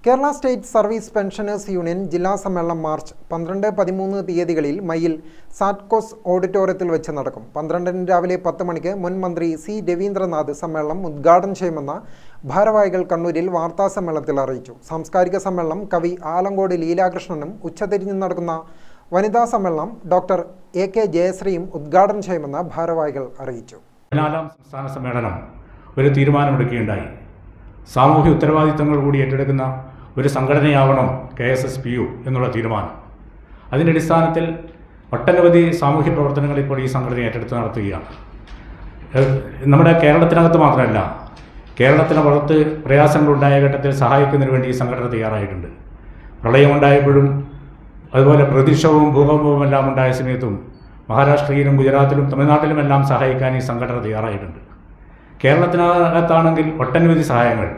Kerala state service pensioners union ജില്ലാ സമ്മേളനം March 12-13 തീയതികളിൽ മയ്യിൽ സാറ്റ്കോസ് ഓഡിറ്റോറിയത്തിൽ വെച്ച് നടക്കും. 12 രാവിലെ 10 മണിക്ക് മുൻ മന്ത്രി സി രവീന്ദ്രനാഥ് സമ്മേളനം ഉദ്ഘാടനം ചെയ്യുമെന്ന് ഭാരവാഹികൾ കണ്ണൂരിൽ വാർത്താസമ്മേളനത്തിൽ അറിയിച്ചു. സാംസ്കാരിക സമ്മേളനം കവി ആലങ്കോട് ലീലാകൃഷ്ണനും ഉച്ചതിരിഞ്ഞ് നടക്കുന്ന വനിതാ സമ്മേളനം ഡോക്ടർ AK ജയശ്രീയും ഉദ്ഘാടനം ചെയ്യുമെന്ന് ഭാരവാഹികൾ അറിയിച്ചു. 14ാം സംസ്ഥാന സമ്മേളനം ഒരു തീരുമാനമെടുക്കുകയുണ്ടായി. സാമൂഹ്യ ഉത്തരവാദിത്തങ്ങൾ കൂടി ഏറ്റെടുക്കുന്ന ഒരു സംഘടനയാവണം KSSPU എന്നുള്ള തീരുമാനം. അതിൻ്റെ അടിസ്ഥാനത്തിൽ ഒട്ടനവധി സാമൂഹ്യ പ്രവർത്തനങ്ങൾ ഇപ്പോൾ ഈ സംഘടന ഏറ്റെടുത്ത് നടത്തുകയാണ്. നമ്മുടെ കേരളത്തിനകത്ത് മാത്രമല്ല, കേരളത്തിന് പുറത്ത് പ്രയാസങ്ങളുണ്ടായ ഘട്ടത്തിൽ സഹായിക്കുന്നതിന് വേണ്ടി ഈ സംഘടന തയ്യാറായിട്ടുണ്ട്. പ്രളയമുണ്ടായപ്പോഴും അതുപോലെ പ്രതിക്ഷവും ഭൂകമ്പവും എല്ലാം ഉണ്ടായ സമയത്തും മഹാരാഷ്ട്രയിലും ഗുജറാത്തിലും തമിഴ്നാട്ടിലുമെല്ലാം സഹായിക്കാൻ ഈ സംഘടന തയ്യാറായിട്ടുണ്ട്. കേരളത്തിനകത്താണെങ്കിൽ ഒട്ടനവധി സഹായങ്ങൾ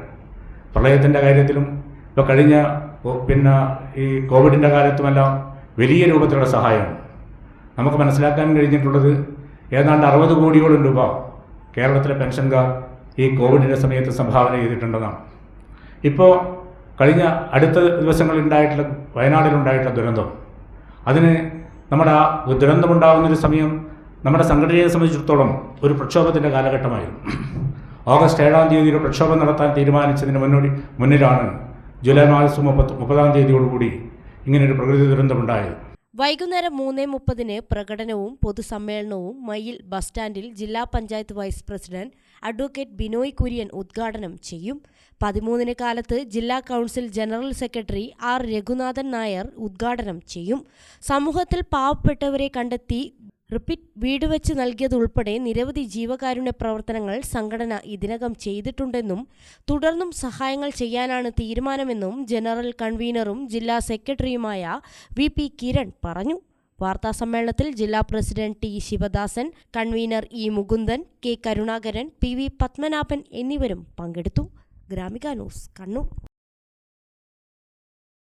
പ്രളയത്തിൻ്റെ കാര്യത്തിലും ഇപ്പോൾ കഴിഞ്ഞ ഈ കോവിഡിൻ്റെ കാലത്തുമെല്ലാം വലിയ രൂപത്തിലുള്ള സഹായം നമുക്ക് മനസ്സിലാക്കാൻ കഴിഞ്ഞിട്ടുള്ളത് ഏതാണ്ട് 60 കോടിയോളം രൂപ കേരളത്തിലെ പെൻഷൻകാർ ഈ കോവിഡിൻ്റെ സമയത്ത് സംഭാവന ചെയ്തിട്ടുണ്ടെന്നാണ്. ഇപ്പോൾ കഴിഞ്ഞ അടുത്ത ദിവസങ്ങളിലുണ്ടായിട്ടുള്ള വയനാട്ടിലുണ്ടായിട്ടുള്ള ദുരന്തം, അതിന് നമ്മുടെ ആ ദുരന്തമുണ്ടാകുന്നൊരു സമയം നമ്മുടെ സംഘടനയെ സംബന്ധിച്ചിടത്തോളം ഒരു പ്രക്ഷോഭത്തിൻ്റെ കാലഘട്ടമായിരുന്നു. ഓഗസ്റ്റ് 7-ാം തീയതി ഒരു പ്രക്ഷോഭം നടത്താൻ തീരുമാനിച്ചതിന് മുന്നിലാണ് ജൂലൈ മാസം 30-ാം തീയതിയോടുകൂടി ഇങ്ങനൊരു പ്രകൃതി ദുരന്തമുണ്ടായത്. വൈകുന്നേരം 3:30 പ്രകടനവും പൊതുസമ്മേളനവും മയ്യിൽ ബസ് സ്റ്റാൻഡിൽ ജില്ലാ panchayat vice president advocate Binoy Kurian ഉദ്ഘാടനം ചെയ്യും. 13 കാലത്ത് ജില്ലാ council general secretary R Raghunathan Nair ഉദ്ഘാടനം ചെയ്യും. സമൂഹത്തിൽ പാവപ്പെട്ടവരെ കണ്ടെത്തി റിപ്പീറ്റ് വീട് വെച്ച് നൽകിയതുൾപ്പെടെ നിരവധി ജീവകാരുണ്യ പ്രവർത്തനങ്ങൾ സംഘടന ഇതിനകം ചെയ്തിട്ടുണ്ടെന്നും തുടർന്നും സഹായങ്ങൾ ചെയ്യാനാണ് തീരുമാനമെന്നും ജനറൽ കൺവീനറും ജില്ലാ സെക്രട്ടറിയുമായ VP കിരൺ പറഞ്ഞു. വാർത്താസമ്മേളനത്തിൽ ജില്ലാ president T Sivadasan, convener E Mukundan, K Karunakaran, PV Padmanabhan എന്നിവരും പങ്കെടുത്തു. ഗ്രാമിക ന്യൂസ്, കണ്ണൂർ.